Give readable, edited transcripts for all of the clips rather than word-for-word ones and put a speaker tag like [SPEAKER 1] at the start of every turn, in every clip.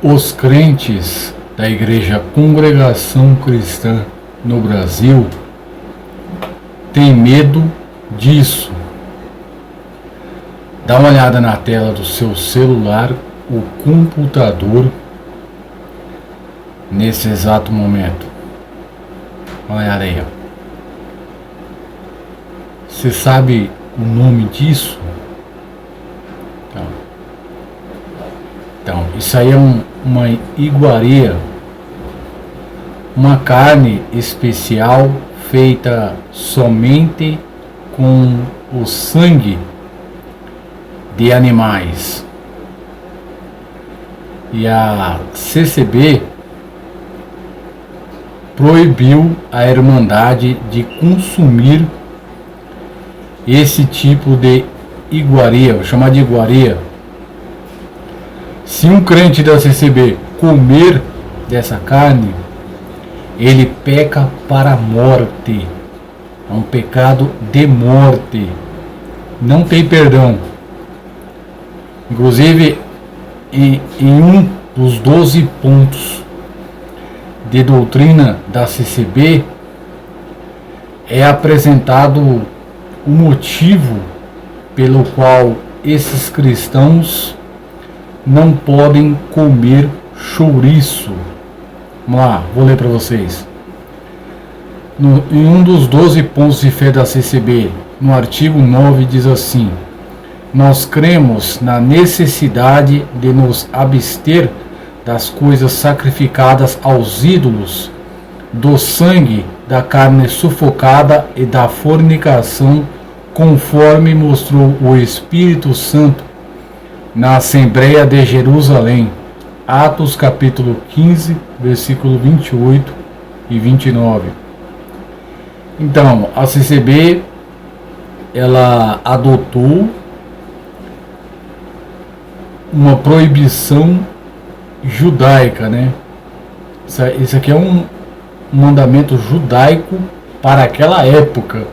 [SPEAKER 1] Os crentes da Igreja Congregação Cristã no Brasil têm medo disso. Dá uma olhada na tela do seu celular, o computador, nesse exato momento. Olha aí, ó. Você sabe o nome disso? Então, isso aí é uma iguaria, uma carne especial feita somente com o sangue de animais. E a CCB proibiu a Irmandade de consumir esse tipo de iguaria, vou chamar de iguaria. Se um crente da CCB comer dessa carne, ele peca para a morte. É um pecado de morte. Não tem perdão. Inclusive, em um dos 12 pontos de doutrina da CCB, é apresentado o motivo pelo qual esses cristãos não podem comer chouriço. Vamos lá, vou ler para vocês. Em um dos 12 pontos de fé da CCB, no artigo 9, diz assim: nós cremos na necessidade de nos abster das coisas sacrificadas aos ídolos, do sangue, da carne sufocada e da fornicação, conforme mostrou o Espírito Santo na Assembleia de Jerusalém. Atos capítulo 15, versículo 28 e 29. Então, a CCB, ela adotou uma proibição judaica, né? Isso aqui é um mandamento judaico para aquela época.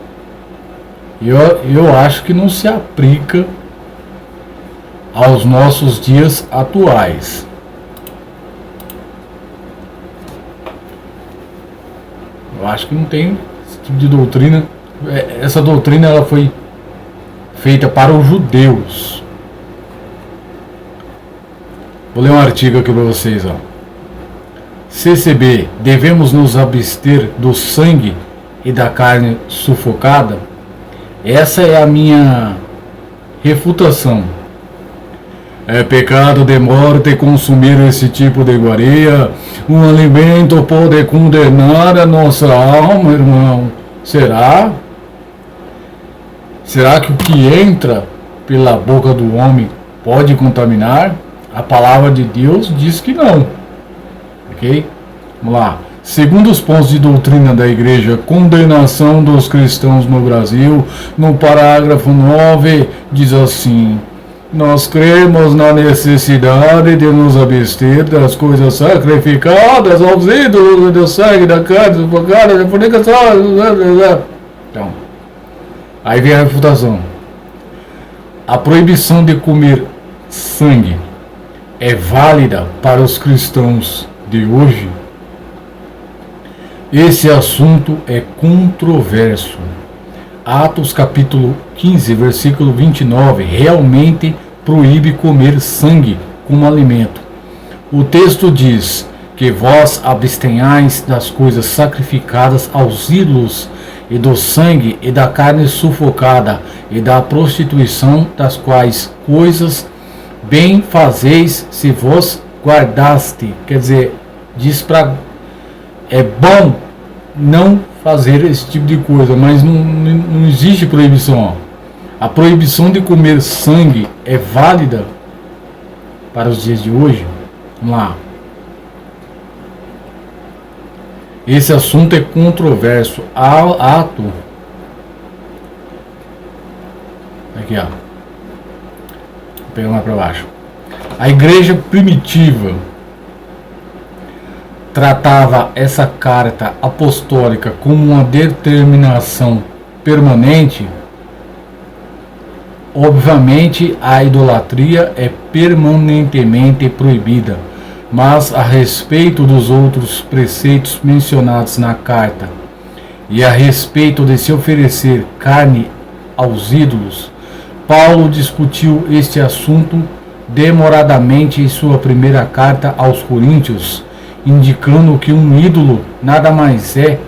[SPEAKER 1] Eu acho que não se aplica aos nossos dias atuais. Eu acho que não tem esse tipo de doutrina. Essa doutrina ela foi feita para os judeus. Vou ler um artigo aqui para vocês, ó. CCB, devemos nos abster do sangue e da carne sufocada? Essa é a minha refutação. É pecado de morte consumir esse tipo de iguaria. Um alimento pode condenar a nossa alma, irmão. Será? Será que o que entra pela boca do homem pode contaminar? A palavra de Deus diz que não. Ok? Vamos lá. Segundo os pontos de doutrina da Igreja, condenação dos cristãos no Brasil, no parágrafo 9, diz assim: nós cremos na necessidade de nos abster das coisas sacrificadas aos ídolos, do sangue, da carne, sufocada, da fornicação. Então, aí vem a refutação. A proibição de comer sangue é válida para os cristãos de hoje? Esse assunto é controverso. Atos capítulo 15, versículo 29, realmente proíbe comer sangue como alimento. O texto diz que vós abstenhais das coisas sacrificadas aos ídolos, e do sangue e da carne sufocada, e da prostituição, das quais coisas bem fazeis se vos guardaste. Quer dizer, diz para é bom não fazer esse tipo de coisa, mas não existe proibição. A proibição de comer sangue é válida para os dias de hoje? Vamos lá. Esse assunto é controverso. Ato. Aqui, ó. Vou pegar mais para baixo. A igreja primitiva tratava essa carta apostólica como uma determinação permanente. Obviamente, a idolatria é permanentemente proibida. Mas a respeito dos outros preceitos mencionados na carta e a respeito de se oferecer carne aos ídolos, Paulo discutiu este assunto demoradamente em sua primeira carta aos Coríntios, indicando que um ídolo nada mais é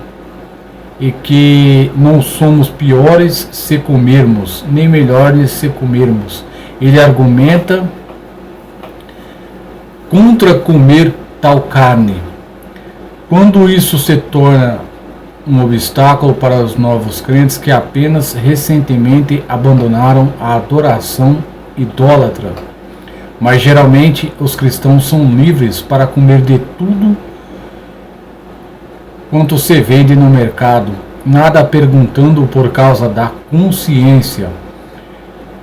[SPEAKER 1] e que não somos piores se comermos, nem melhores se comermos. Ele argumenta contra comer tal carne, quando isso se torna um obstáculo para os novos crentes que apenas recentemente abandonaram a adoração idólatra. Mas geralmente os cristãos são livres para comer de tudo quanto se vende no mercado, nada perguntando por causa da consciência,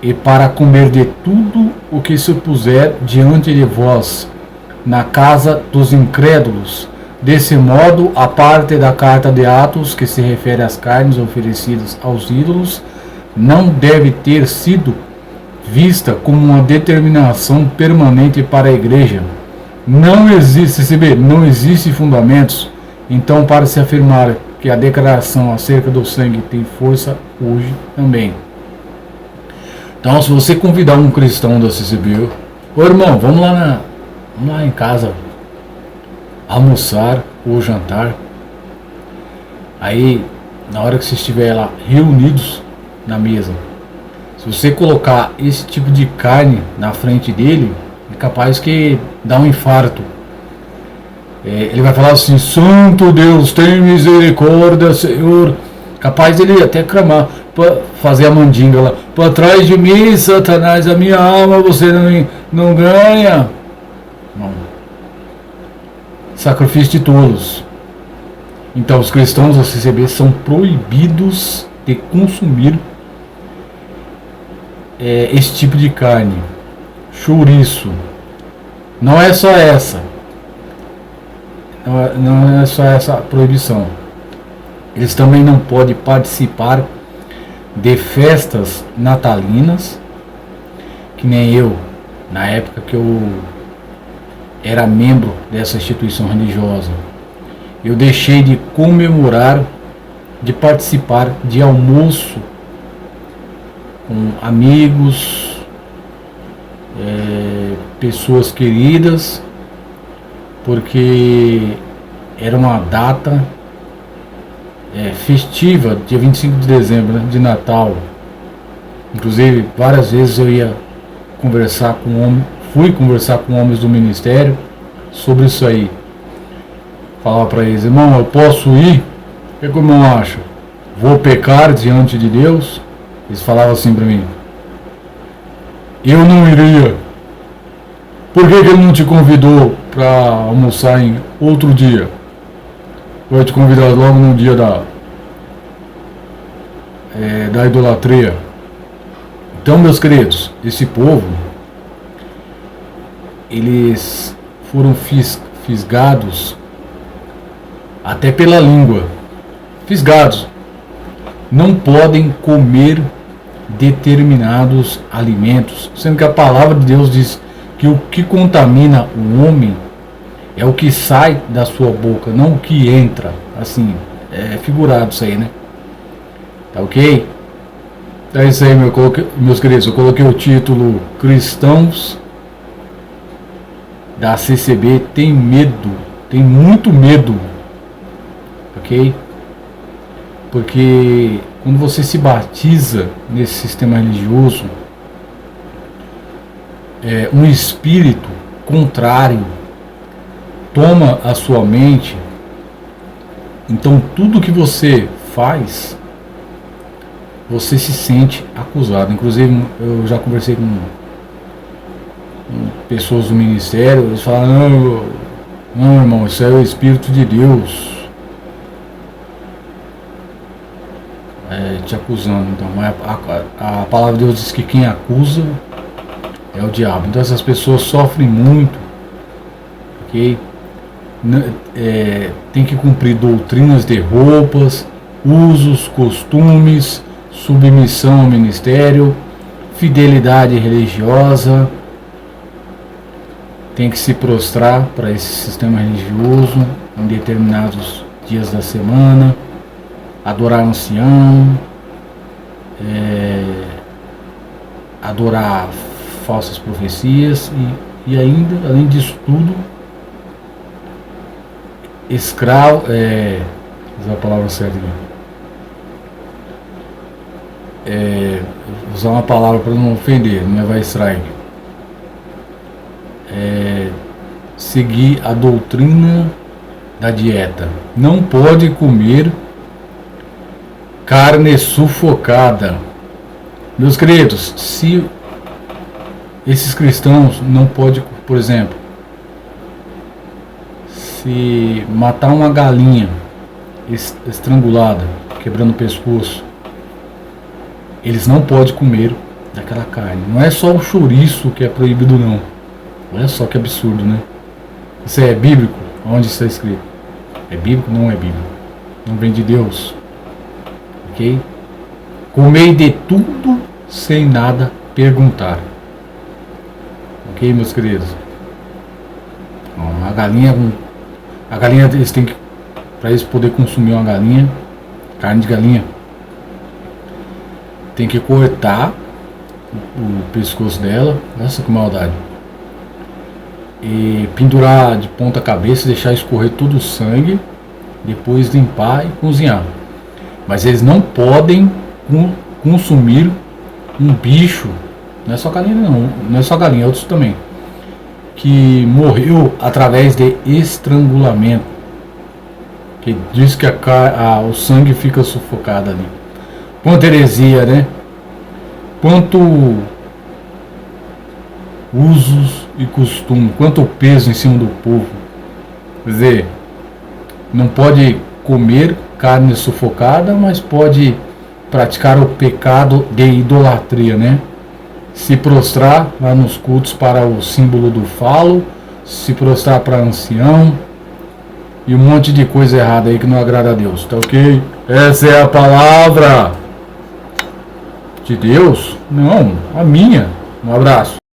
[SPEAKER 1] e para comer de tudo o que se puser diante de vós, na casa dos incrédulos. Desse modo, a parte da carta de Atos, que se refere às carnes oferecidas aos ídolos, não deve ter sido vista como uma determinação permanente para a igreja. Não existe fundamentos, então, para se afirmar que a declaração acerca do sangue tem força hoje também. Então, se você convidar um cristão da CCB, ô irmão, vamos lá em casa almoçar ou jantar. Aí, na hora que você estiver lá reunidos na mesa, se você colocar esse tipo de carne na frente dele, é capaz que dá um infarto. Ele vai falar assim: Santo Deus, tem misericórdia, Senhor. Capaz dele até clamar, fazer a mandinga lá: para trás de mim, Satanás, a minha alma você não ganha. Não. Sacrifício de tolos. Então os cristãos da CCB são proibidos de consumir esse tipo de carne. Chouriço. Não é só essa. Não é só essa proibição. Eles também não podem participar de festas natalinas, que nem eu, na época que eu era membro dessa instituição religiosa. Eu deixei de comemorar, de participar de almoço com amigos, pessoas queridas, porque era uma data festiva, dia 25 de dezembro, né, de Natal. Inclusive, várias vezes eu ia conversar fui conversar com homens do ministério sobre isso aí. Falava para eles: irmão, eu posso ir? O que o irmão acha? Vou pecar diante de Deus? Eles falavam assim para mim: eu não iria. Por que ele não te convidou para almoçar em outro dia? Vai te convidar logo no dia da idolatria. Então, meus queridos, esse povo, eles foram fisgados até pela língua. Fisgados. Não podem comer determinados alimentos, sendo que a palavra de Deus diz que o que contamina o homem é o que sai da sua boca, não o que entra. Assim, é figurado isso aí, né? Tá ok? Então é isso aí, meus queridos. Eu coloquei o título: Cristãos da CCB tem medo, tem muito medo, ok? Porque quando você se batiza nesse sistema religioso, um espírito contrário toma a sua mente. Então tudo que você faz, você se sente acusado. Inclusive, eu já conversei com pessoas do ministério, eles falam: não, irmão, isso é o Espírito de Deus te acusando. Então, a palavra de Deus diz que quem acusa é o diabo. Então essas pessoas sofrem muito, ok? Tem que cumprir doutrinas de roupas, usos, costumes, submissão ao ministério, fidelidade religiosa, tem que se prostrar para esse sistema religioso em determinados dias da semana, adorar ancião, adorar falsas profecias e ainda, além disso tudo, escravo, usar a palavra certa aqui, usar uma palavra para não ofender, não levar strike, seguir a doutrina da dieta, não pode comer carne sufocada. Meus queridos, se esses cristãos não podem, por exemplo, se matar uma galinha estrangulada, quebrando o pescoço, eles não podem comer daquela carne. Não é só o chouriço que é proibido, não. Olha só que absurdo, né? Isso é bíblico? Onde está escrito? É bíblico? Não é bíblico. Não vem de Deus. Ok? Comei de tudo sem nada perguntar. Ok, meus queridos? A galinha, eles têm que, para eles poderem consumir uma galinha, carne de galinha, tem que cortar o pescoço dela, nossa que maldade, e pendurar de ponta cabeça, deixar escorrer todo o sangue, depois limpar e cozinhar. Mas eles não podem consumir um bicho, não é só galinha não, não é só galinha, outros também, que morreu através de estrangulamento, que diz que o sangue fica sufocado ali. Quanto heresia, né? Quanto usos e costumes, quanto peso em cima do povo. Quer dizer, não pode comer carne sufocada, mas pode praticar o pecado de idolatria, né? Se prostrar lá nos cultos para o símbolo do falo, se prostrar para ancião e um monte de coisa errada aí que não agrada a Deus, tá ok? Essa é a palavra de Deus? Não, a minha. Um abraço.